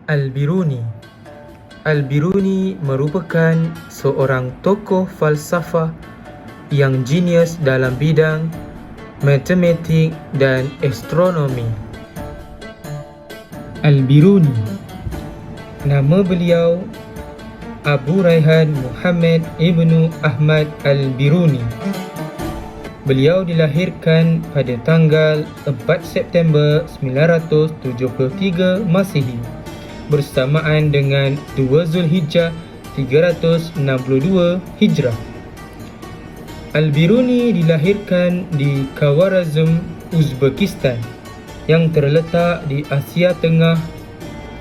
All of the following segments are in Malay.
Al-Biruni. Al-Biruni merupakan seorang tokoh falsafah yang jenius dalam bidang matematik dan astronomi. Al-Biruni, nama beliau Abu Raihan Muhammad Ibnu Ahmad Al-Biruni. Beliau dilahirkan pada tanggal 4 September 973 Masihi bersamaan dengan 2 Zulhijjah 362 Hijrah. Al-Biruni dilahirkan di Khawarazm, Uzbekistan yang terletak di Asia Tengah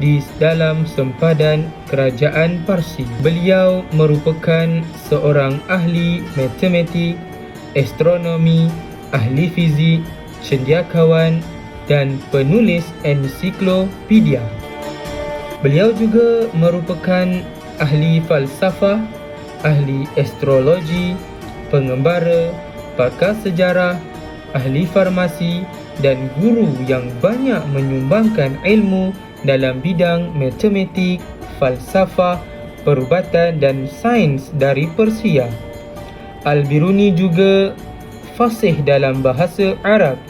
di dalam sempadan Kerajaan Parsi. Beliau merupakan seorang ahli matematik, astronomi, ahli fizik, cendekiawan dan penulis ensiklopedia. Beliau juga merupakan ahli falsafah, ahli astrologi, pengembara, pakar sejarah, ahli farmasi dan guru yang banyak menyumbangkan ilmu dalam bidang matematik, falsafah, perubatan dan sains dari Persia. Al-Biruni juga fasih dalam bahasa Arab,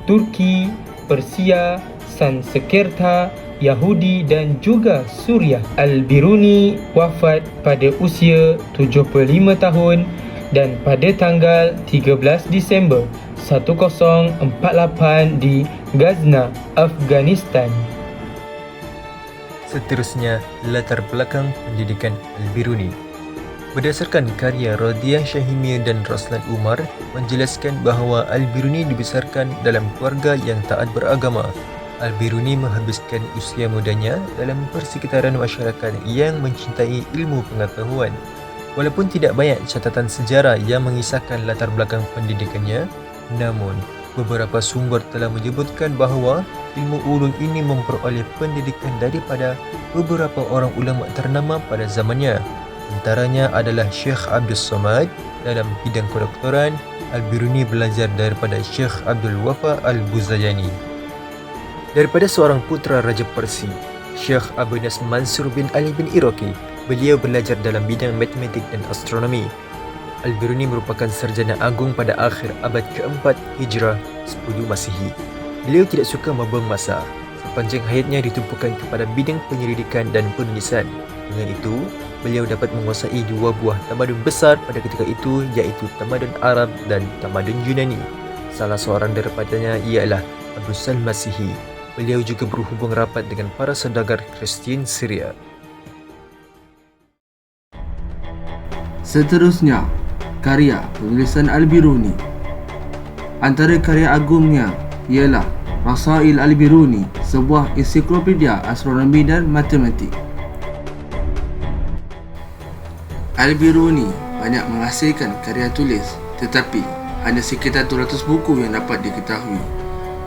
Turki, Persia, Sanskerta, Yahudi dan juga Suriah. Al-Biruni wafat pada usia 75 tahun dan pada tanggal 13 Disember 1048 di Ghazna, Afghanistan. Seterusnya, latar belakang pendidikan Al-Biruni. Berdasarkan karya Radiah Syahimiyah dan Raslan Umar menjelaskan bahawa Al-Biruni dibesarkan dalam keluarga yang taat beragama. Al-Biruni menghabiskan usia mudanya dalam persekitaran masyarakat yang mencintai ilmu pengetahuan. Walaupun tidak banyak catatan sejarah yang mengisahkan latar belakang pendidikannya, namun beberapa sumber telah menyebutkan bahawa ilmu ulum ini memperoleh pendidikan daripada beberapa orang ulama ternama pada zamannya. Antaranya adalah Syekh Abdul Samad dalam bidang kedoktoran. Al-Biruni belajar daripada Syekh Abdul Wafa Al-Buzayani. Daripada seorang putera Raja Parsi, Syekh Abu Nas Mansur bin Ali bin Iraqi, beliau belajar dalam bidang matematik dan astronomi. Al-Biruni merupakan sarjana agung pada akhir abad ke-4 Hijrah 10 Masihi. Beliau tidak suka membuang masa. Sepanjang hayatnya ditumpukan kepada bidang penyelidikan dan penulisan. Dengan itu, beliau dapat menguasai 2 buah tamadun besar pada ketika itu, iaitu tamadun Arab dan tamadun Yunani. Salah seorang daripadanya ialah Abu Salm Masihi. Beliau juga berhubung rapat dengan para saudagar Kristian Syria. Seterusnya, karya penulisan Al-Biruni. Antara karya agungnya ialah Rasail Al-Biruni, sebuah ensiklopedia astronomi dan matematik. Al-Biruni banyak menghasilkan karya tulis, tetapi hanya sekitar 200 buku yang dapat diketahui.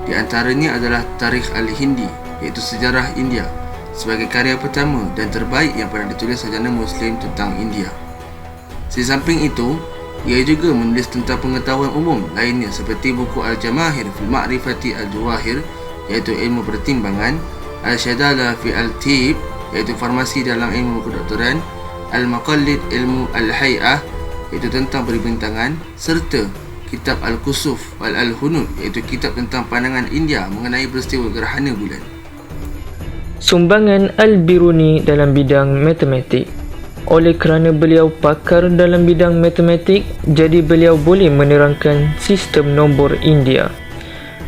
Di antaranya adalah Tarikh Al-Hindi, iaitu sejarah India, sebagai karya pertama dan terbaik yang pernah ditulis sarjana Muslim tentang India. Di samping itu, ia juga menulis tentang pengetahuan umum lainnya seperti buku Al-Jamahir fil Ma'rifati Al-Jawahir, iaitu ilmu pertimbangan, Al-Syadala fi Al-Tib, iaitu farmasi dalam ilmu kedoktoran, Al-Maqallid ilmu Al-Hay'ah, iaitu tentang perbintangan, serta kitab Al-Kusuf wal-Al-Hunud, iaitu kitab tentang pandangan India mengenai peristiwa gerhana bulan. Sumbangan Al-Biruni dalam bidang matematik. Oleh kerana beliau pakar dalam bidang matematik, jadi beliau boleh menerangkan sistem nombor India.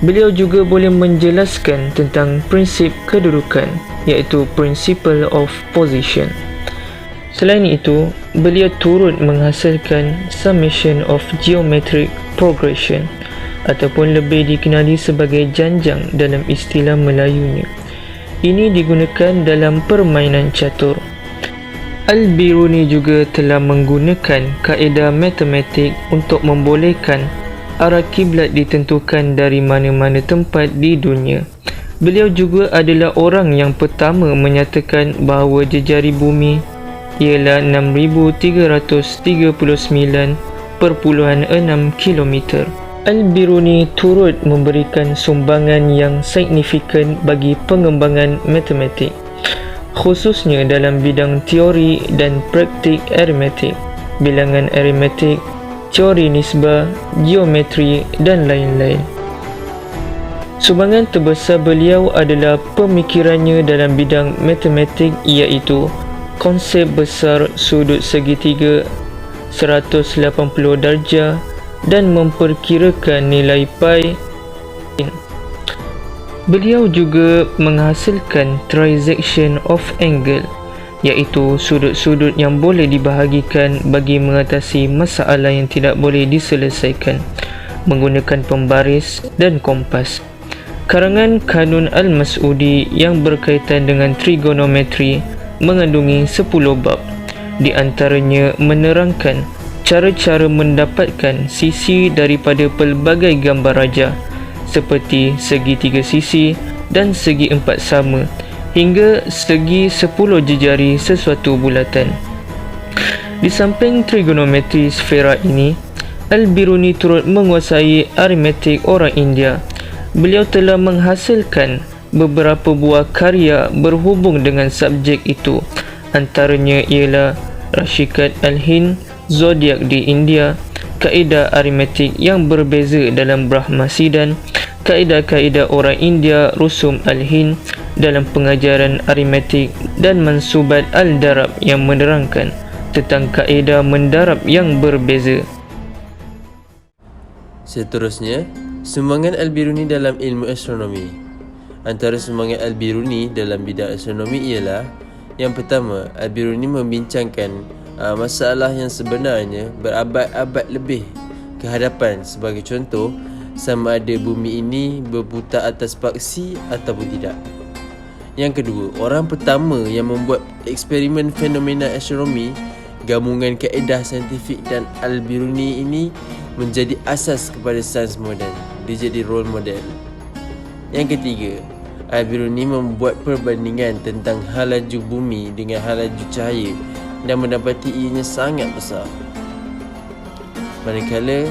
Beliau juga boleh menjelaskan tentang prinsip kedudukan, iaitu Principle of Position. Selain itu, beliau turut menghasilkan Summation of Geometric Progression, ataupun lebih dikenali sebagai janjang dalam istilah Melayunya. Ini digunakan dalam permainan catur. Al-Biruni juga telah menggunakan kaedah matematik untuk membolehkan arah kiblat ditentukan dari mana-mana tempat di dunia. Beliau juga adalah orang yang pertama menyatakan bahawa jejari bumi ialah 6,339.6 km. Al-Biruni turut memberikan sumbangan yang signifikan bagi pengembangan matematik. khususnya dalam bidang teori dan praktik aritmetik, bilangan aritmetik, teori nisbah, geometri dan lain-lain. Sumbangan terbesar beliau adalah pemikirannya dalam bidang matematik, iaitu konsep besar sudut segitiga 180 darjah dan memperkirakan nilai pi. Beliau juga menghasilkan trisection of angle, iaitu sudut-sudut yang boleh dibahagikan bagi mengatasi masalah yang tidak boleh diselesaikan menggunakan pembaris dan kompas. Karangan Kanun Al-Mas'udi yang berkaitan dengan trigonometri mengandungi 10 bab. Di antaranya menerangkan cara-cara mendapatkan sisi daripada pelbagai gambar rajah seperti segi 3 sisi dan segi 4 sama hingga segi 10 jejari sesuatu bulatan. Di samping trigonometri sfera ini, Al-Biruni turut menguasai aritmetik orang India. Beliau telah menghasilkan beberapa buah karya berhubung dengan subjek itu. Antaranya ialah Rashikat Al-Hind, Zodiak di India, kaedah aritmetik yang berbeza dalam Brahmasidan, kaedah-kaedah orang India Rusum Al-Hind dalam pengajaran aritmetik, dan Mansubat Al-Darab yang menerangkan tentang kaedah mendarab yang berbeza. Seterusnya, sumbangan Al-Biruni dalam ilmu astronomi. Antara sumbangan Al-Biruni dalam bidang astronomi ialah: yang pertama, Al-Biruni membincangkan masalah yang sebenarnya berabad-abad lebih ke hadapan. Sebagai contoh, sama ada bumi ini berputar atas paksi ataupun tidak. Yang kedua, orang pertama yang membuat eksperimen fenomena astronomi, gabungan kaedah saintifik dan Al-Biruni ini menjadi asas kepada sains moden. Dia jadi role model. Yang ketiga, Al-Biruni membuat perbandingan tentang hal laju bumi dengan hal laju cahaya dan mendapati ianya sangat besar. Manakala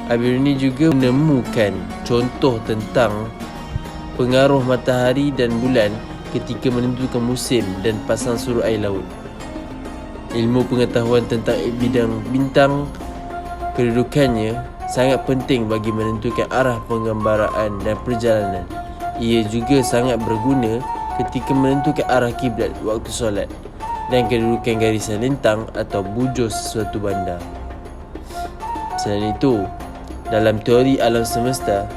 Al-Biruni juga menemukan contoh tentang pengaruh matahari dan bulan ketika menentukan musim dan pasang surut air laut. Ilmu pengetahuan tentang bidang bintang, kedudukannya sangat penting bagi menentukan arah penggambaraan dan perjalanan. Ia juga sangat berguna ketika menentukan arah kiblat waktu solat dan kedudukan garisan lintang atau bujur sesuatu bandar. Selain itu, dalam teori alam semesta,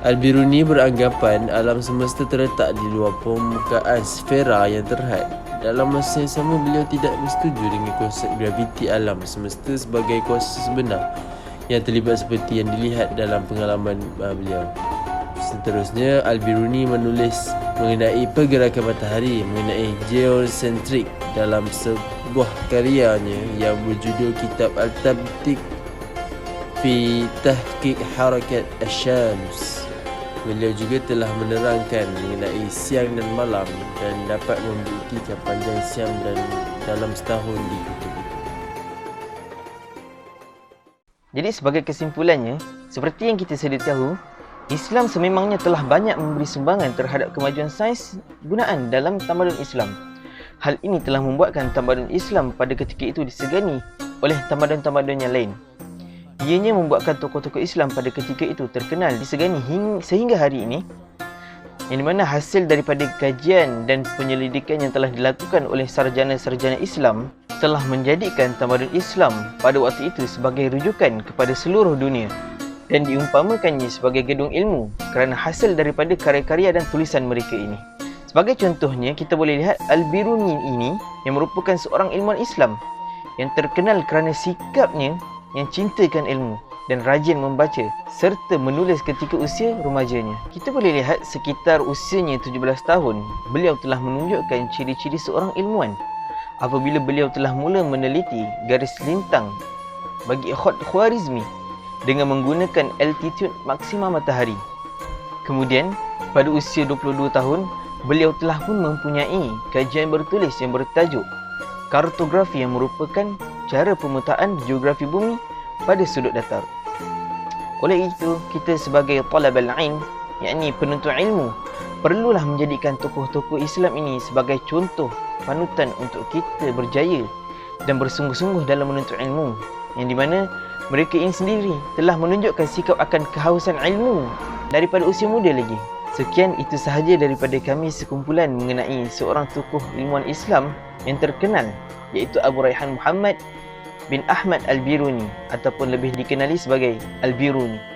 Al-Biruni beranggapan alam semesta terletak di luar permukaan sfera yang terhad. Dalam masa yang sama, beliau tidak bersetuju dengan konsep graviti alam semesta sebagai kuasa sebenar yang terlibat seperti yang dilihat dalam pengalaman beliau. Seterusnya, Al-Biruni menulis mengenai pergerakan matahari, mengenai geocentrik dalam sebuah karyanya yang berjudul Kitab Al-Tabtik fi Tahqiq Harakat Asy-Syams. Beliau juga telah menerangkan mengenai siang dan malam dan dapat membuktikan panjang siang dan dalam setahun di kutub itu. Jadi sebagai kesimpulannya, seperti yang kita sedia tahu, Islam sememangnya telah banyak memberi sumbangan terhadap kemajuan sains gunaan dalam tamadun Islam. Hal ini telah membuatkan tamadun Islam pada ketika itu disegani oleh tamadun-tamadun yang lain. Ianya membuatkan tokoh-tokoh Islam pada ketika itu terkenal disegani sehingga hari ini, yang dimana hasil daripada kajian dan penyelidikan yang telah dilakukan oleh sarjana-sarjana Islam telah menjadikan tamadun Islam pada waktu itu sebagai rujukan kepada seluruh dunia dan diumpamakannya sebagai gedung ilmu kerana hasil daripada karya-karya dan tulisan mereka ini. Sebagai contohnya, kita boleh lihat Al-Biruni ini yang merupakan seorang ilmuwan Islam yang terkenal kerana sikapnya yang cintakan ilmu dan rajin membaca serta menulis ketika usia remajanya. Kita boleh lihat sekitar usianya 17 tahun, beliau telah menunjukkan ciri-ciri seorang ilmuwan apabila beliau telah mula meneliti garis lintang bagi Khwarizmi dengan menggunakan altitude maksima matahari. Kemudian, pada usia 22 tahun, beliau telah pun mempunyai kajian bertulis yang bertajuk Kartografi, yang merupakan cara pemetaan geografi bumi pada sudut datar. Oleh itu, kita sebagai talabal ilm, yakni penuntut ilmu, perlulah menjadikan tokoh-tokoh Islam ini sebagai contoh panutan untuk kita berjaya dan bersungguh-sungguh dalam menuntut ilmu, yang di mana mereka ini sendiri telah menunjukkan sikap akan kehausan ilmu daripada usia muda lagi. Sekian, itu sahaja daripada kami sekumpulan mengenai seorang tokoh ilmuwan Islam yang terkenal, iaitu Abu Rayhan Muhammad bin Ahmad Al-Biruni ataupun lebih dikenali sebagai Al-Biruni.